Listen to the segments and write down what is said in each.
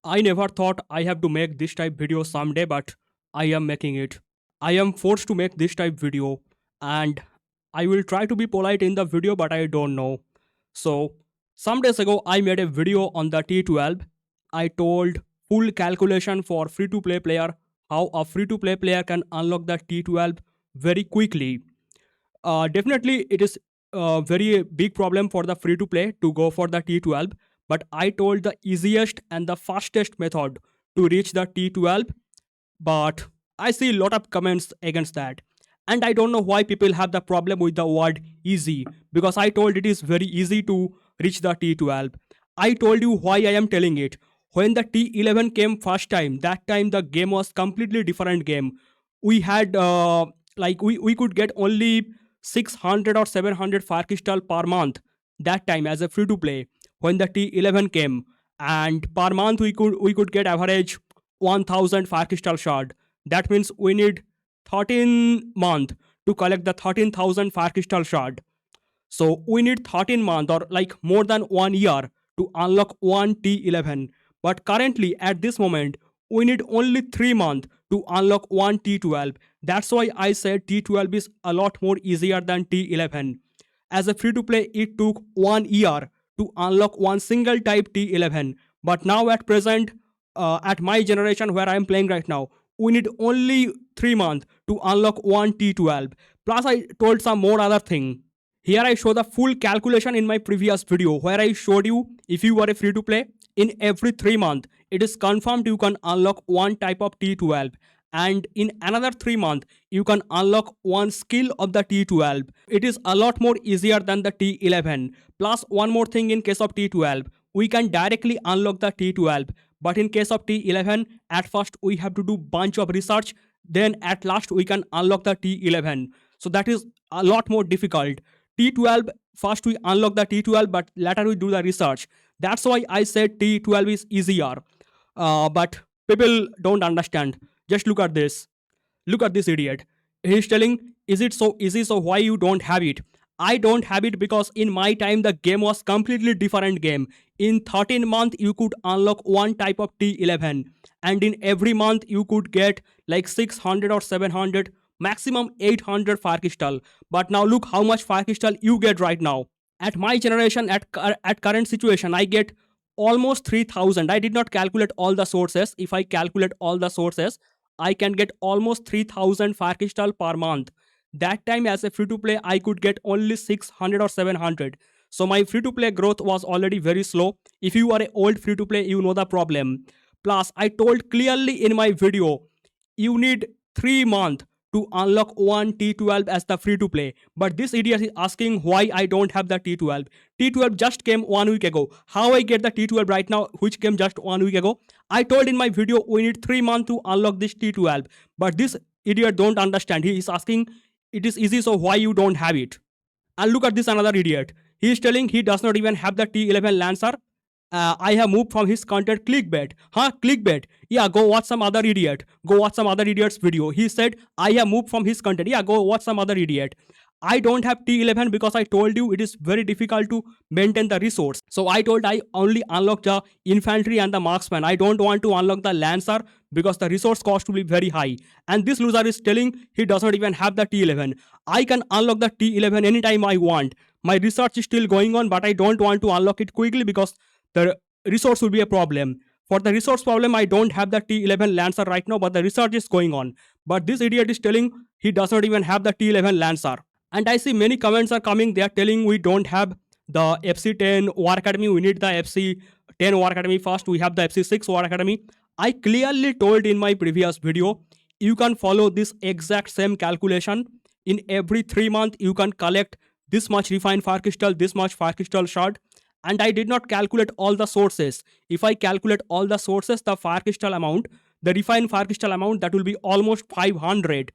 I never thought I have to make this type video someday, but I am making it. I am forced to make this type video, and I will try to be polite in the video, but I don't know. So, some days ago, I made a video on the T12. I told full calculation for free to play player how a free to play player can unlock the T12 very quickly. Definitely, it is a very big problem for the free to play to go for the T12. But I told the easiest and the fastest method to reach the T12. But I see a lot of comments against that. And I don't know why people have the problem with the word easy, because I told it is very easy to reach the T12. I told you why I am telling it. When the T11 came first time, that time the game was completely different game. We had we could get only 600 or 700 fire crystal per month that time as a free to play when the T11 came, and per month we could get average 1000 fire crystal shard. That means we need 13 month to collect the 13,000 fire crystal shard. So we need 13 month or like more than 1 year to unlock one T11. But currently at this moment we need only 3 months to unlock one T12. That's why I said T12 is a lot more easier than T11. As a free to play, it took 1 year to unlock one single type T11. But now at present, at my generation where I am playing right now, we need only 3 months to unlock one T12. Plus, I told some more other thing. Here I show the full calculation in my previous video where I showed you if you are a free to play, in every 3 months, it is confirmed you can unlock one type of T12, and in another 3 months you can unlock one skill of the T12. It is a lot more easier than the T11. Plus one more thing, in case of T12 we can directly unlock the T12, but in case of T11 at first we have to do bunch of research, then at last we can unlock the T11. So that is a lot more difficult. T12, first we unlock the T12 but later we do the research. That's why I said T12 is easier. But people don't understand. Just look at this. Look at this idiot. He's telling, is it so easy? So why you don't have it? I don't have it because in my time the game was completely different game. In 13 month you could unlock one type of T11, and in every month you could get like 600 or 700, maximum 800 fire crystal. But now look how much fire crystal you get right now. At my generation, at current situation, I get almost 3000. I did not calculate all the sources. If I calculate all the sources, I can get almost 3000 fire crystal per month. That time as a free to play I could get only 600 or 700. So my free to play growth was already very slow. If you are an old free to play, you know the problem. Plus I told clearly in my video, you need 3 months to unlock one T12 as the free to play. But this idiot is asking why I don't have the T12. T12 just came 1 week ago. How I get the T12 right now, which came just 1 week ago? I told in my video we need 3 months to unlock this T12. But this idiot don't understand. He is asking it is easy, so why you don't have it? And look at this another idiot. He is telling he does not even have the T11 Lancer. I have moved from his content. Clickbait. Huh? Clickbait. Yeah, go watch some other idiot. Go watch some other idiot's video. He said, I have moved from his content. Yeah, go watch some other idiot. I don't have T11 because I told you it is very difficult to maintain the resource. So I told I only unlock the infantry and the marksman. I don't want to unlock the lancer because the resource cost will be very high. And this loser is telling he does not even have the T11. I can unlock the T11 anytime I want. My research is still going on, but I don't want to unlock it quickly because the resource will be a problem. For the resource problem, I don't have the T11 Lancer right now, but the research is going on. But this idiot is telling he does not even have the T11 Lancer. And I see many comments are coming. They are telling we don't have the FC10 War Academy. We need the FC10 War Academy first. We have the FC6 War Academy. I clearly told in my previous video, you can follow this exact same calculation. In every 3 months, you can collect this much refined fire crystal, this much fire crystal shard. And I did not calculate all the sources. If I calculate all the sources, the fire crystal amount, the refined fire crystal amount, that will be almost 500.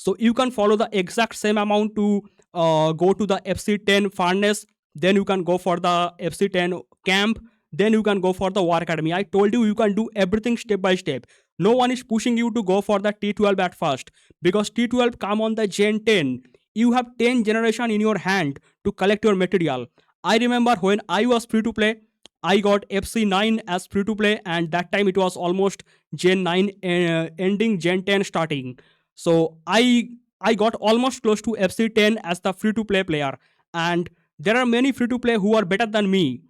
So you can follow the exact same amount to go to the FC10 furnace. Then you can go for the FC10 camp. Then you can go for the War Academy. I told you can do everything step by step. No one is pushing you to go for the T12 at first because T12 come on the Gen 10. You have 10 generation in your hand to collect your material. I remember when I was free to play, I got FC9 as free to play, and that time it was almost Gen 9 ending, Gen 10 starting. So I got almost close to FC10 as the free to play player, and there are many free to play who are better than me.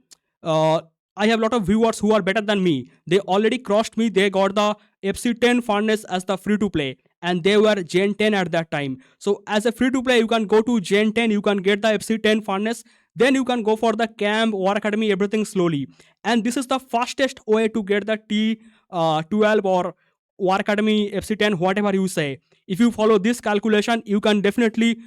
Uh, I have a lot of viewers who are better than me. They already crossed me. They got the FC10 furnace as the free to play, and they were Gen 10 at that time. So as a free to play, you can go to Gen 10. You can get the FC10 furnace. Then you can go for the camp, War Academy, everything slowly. And this is the fastest way to get the T12 or War Academy FC10, whatever you say. If you follow this calculation, you can definitely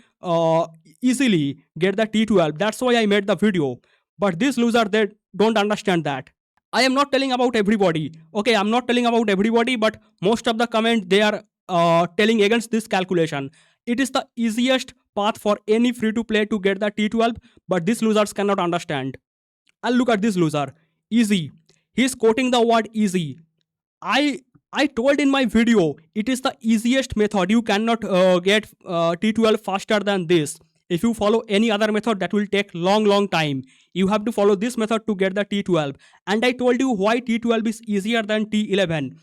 easily get the T12. That's why I made the video. But these losers, they don't understand that. I am not telling about everybody. Okay, I'm not telling about everybody, but most of the comment they are telling against this calculation. It is the easiest path for any free to play to get the T12, but these losers cannot understand. And look at this loser. Easy. He's quoting the word easy. I told in my video it is the easiest method. You cannot get T12 faster than this. If you follow any other method, that will take long time. You have to follow this method to get the T12. And I told you why T12 is easier than T11.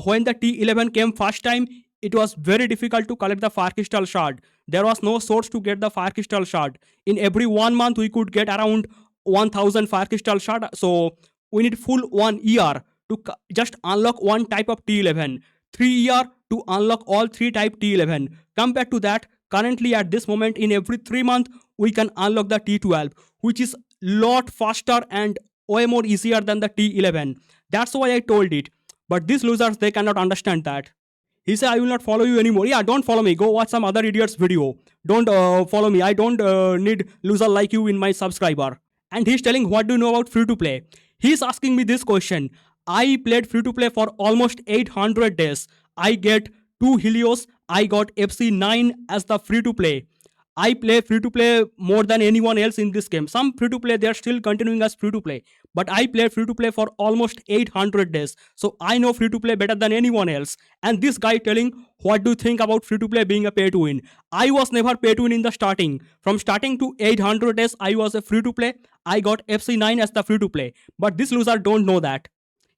When the T11 came first time, it was very difficult to collect the fire crystal shard. There was no source to get the fire crystal shard. In every 1 month, we could get around 1000 fire crystal shard. So we need full 1 year to just unlock one type of T11. 3 year to unlock all 3 type T11. Compared to that, currently at this moment, in every 3 months, we can unlock the T12, which is lot faster and way more easier than the T11. That's why I told it. But these losers, they cannot understand that. He said, I will not follow you anymore. Yeah, don't follow me. Go watch some other idiot's video. Don't follow me. I don't need loser like you in my subscriber. And he's telling, what do you know about free to play? He's asking me this question. I played free to play for almost 800 days. I get 2 Helios. I got FC9 as the free to play. I play free to play more than anyone else in this game. Some free to play, they are still continuing as free to play. But I played free to play for almost 800 days. So I know free to play better than anyone else. And this guy telling, what do you think about free to play being a pay to win? I was never pay to win in the starting. From starting to 800 days, I was a free to play. I got FC9 as the free to play. But this loser don't know that.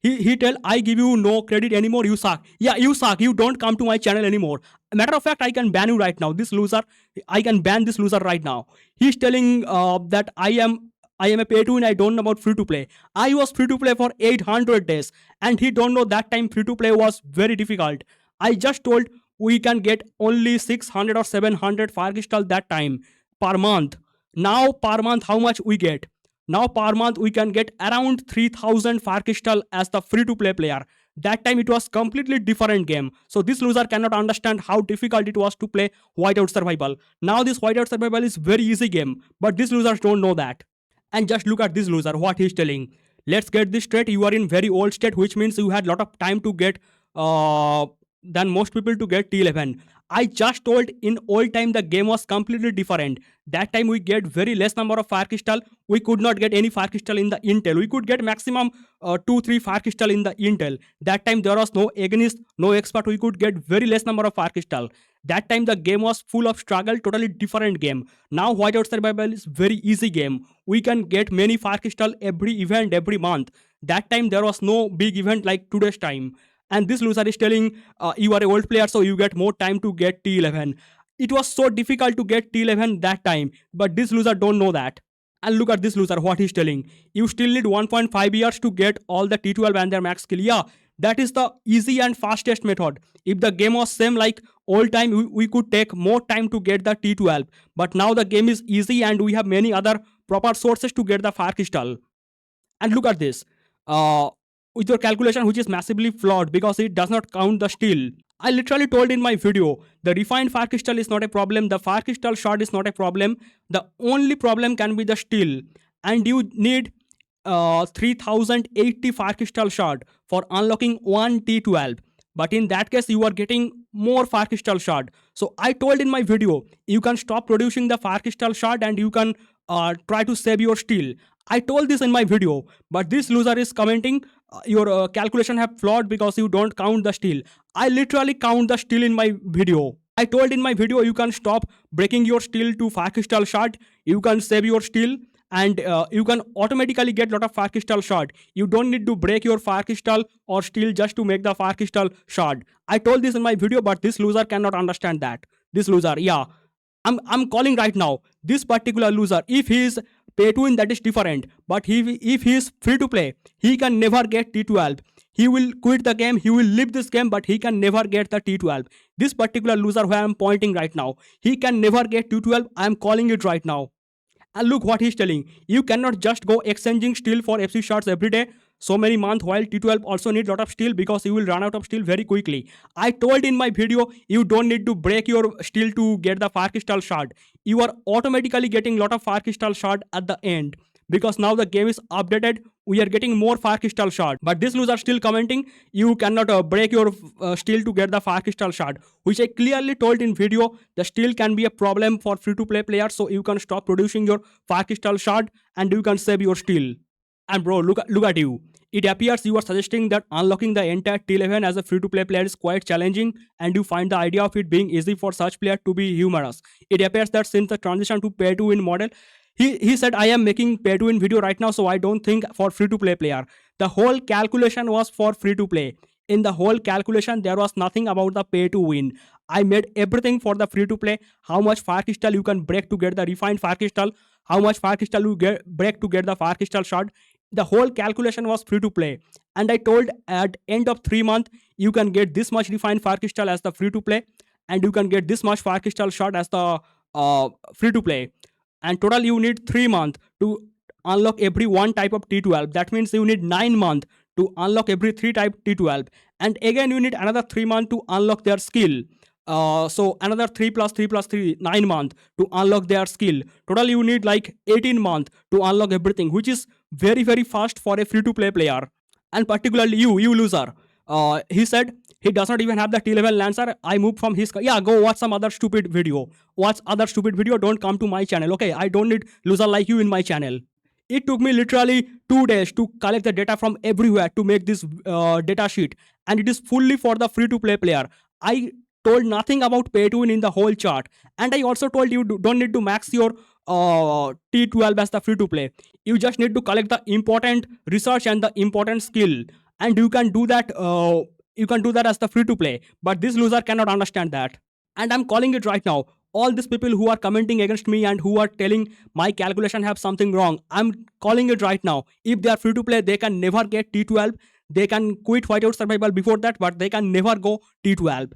He tell, I give you no credit anymore, you suck. Yeah, you suck, you don't come to my channel anymore. Matter of fact, I can ban you right now. This loser, I can ban this loser right now. He's telling that I am a pay to win. I don't know about free to play. I was free to play for 800 days, and he don't know that time free to play was very difficult. I just told we can get only 600 or 700 fire crystal that time per month. Now per month, how much we get? Now per month we can get around 3000 fire crystal as the free to play player. That time it was completely different game. So this loser cannot understand how difficult it was to play whiteout survival. Now this whiteout survival is very easy game, but these losers don't know that. And just look at this loser, what he's telling. Let's get this straight. You are in very old state, which means you had lot of time to get than most people to get T11. I just told in old time the game was completely different. That time we get very less number of fire crystal. We could not get any fire crystal in the intel. We could get maximum 2-3 fire crystal in the intel. That time there was no agonist, no expert. We could get very less number of fire crystal. That time the game was full of struggle, totally different game. Now whiteout survival is very easy game. We can get many fire crystal every event, every month. That time there was no big event like today's time. And this loser is telling you are a old player, so you get more time to get T11. It was so difficult to get T11 that time, but this loser don't know that. And look at this loser, what he's telling. You still need 1.5 years to get all the T12 and their max skill. Yeah, that is the easy and fastest method. If the game was same like old time, we could take more time to get the T12. But now the game is easy and we have many other proper sources to get the fire crystal. And look at this. With your calculation, which is massively flawed because it does not count the steel. I literally told in my video, the refined fire crystal is not a problem, the fire crystal shard is not a problem, the only problem can be the steel. And you need 3080 fire crystal shard for unlocking one T12. But in that case, you are getting more fire crystal shard. So I told in my video, you can stop producing the fire crystal shard and you can try to save your steel. I told this in my video, but this loser is commenting, your calculation have flawed because you don't count the steel. I literally count the steel in my video. I told in my video, you can stop breaking your steel to fire crystal shard. You can save your steel and you can automatically get lot of fire crystal shard. You don't need to break your fire crystal or steel just to make the fire crystal shard. I told this in my video, but this loser cannot understand that. This loser, yeah, I'm calling right now. This particular loser, if he is pay to win, that is different. But if he is free to play, he can never get T12. He will quit the game. He will leave this game, but he can never get the T12. This particular loser who I am pointing right now, he can never get T12. I am calling it right now. And look what he's telling. You cannot just go exchanging steel for FC shots every day so many months, while T12 also need lot of steel because you will run out of steel very quickly. I told in my video, you don't need to break your steel to get the fire crystal shard. You are automatically getting lot of fire crystal shard at the end, because now the game is updated. We are getting more fire crystal shard. But this loser still commenting, you cannot break your steel to get the fire crystal shard, which I clearly told in video. The steel can be a problem for free to play players, so you can stop producing your fire crystal shard and you can save your steel. And bro, look at you. It appears you are suggesting that unlocking the entire T11 as a free-to-play player is quite challenging, and you find the idea of it being easy for such player to be humorous. It appears that since the transition to pay-to-win model, he said, I am making pay-to-win video right now, so I don't think for free-to-play player. The whole calculation was for free-to-play. In the whole calculation, there was nothing about the pay-to-win. I made everything for the free-to-play. How much fire crystal you can break to get the refined fire crystal, how much fire crystal you break to get the fire crystal shard. The whole calculation was free to play, and I told at end of 3 months you can get this much refined fire crystal as the free to play, and you can get this much fire crystal shard as the free to play, and total you need 3 months to unlock every one type of T12. That means you need 9 months to unlock every 3 type T12, and again you need another 3 months to unlock their skill. So another 3 plus 3 plus 3, 9 months to unlock their skill. Total you need like 18 months to unlock everything, which is very fast for a free to play player. And particularly you loser. He said he does not even have the T11 Lancer. I moved from his, yeah, go watch some other stupid video. Watch other stupid video, don't come to my channel, okay? I don't need loser like you in my channel. It took me literally 2 days to collect the data from everywhere to make this data sheet, and it is fully for the free to play player. I told nothing about pay to win in the whole chart, and I also told you don't need to max your T12 as the free to play. You just need to collect the important research and the important skill, and you can do that. You can do that as the free to play. But this loser cannot understand that, and I'm calling it right now. All these people who are commenting against me and who are telling my calculation have something wrong, I'm calling it right now. If they are free to play, they can never get T12. They can quit Whiteout Survival before that, but they can never go T12.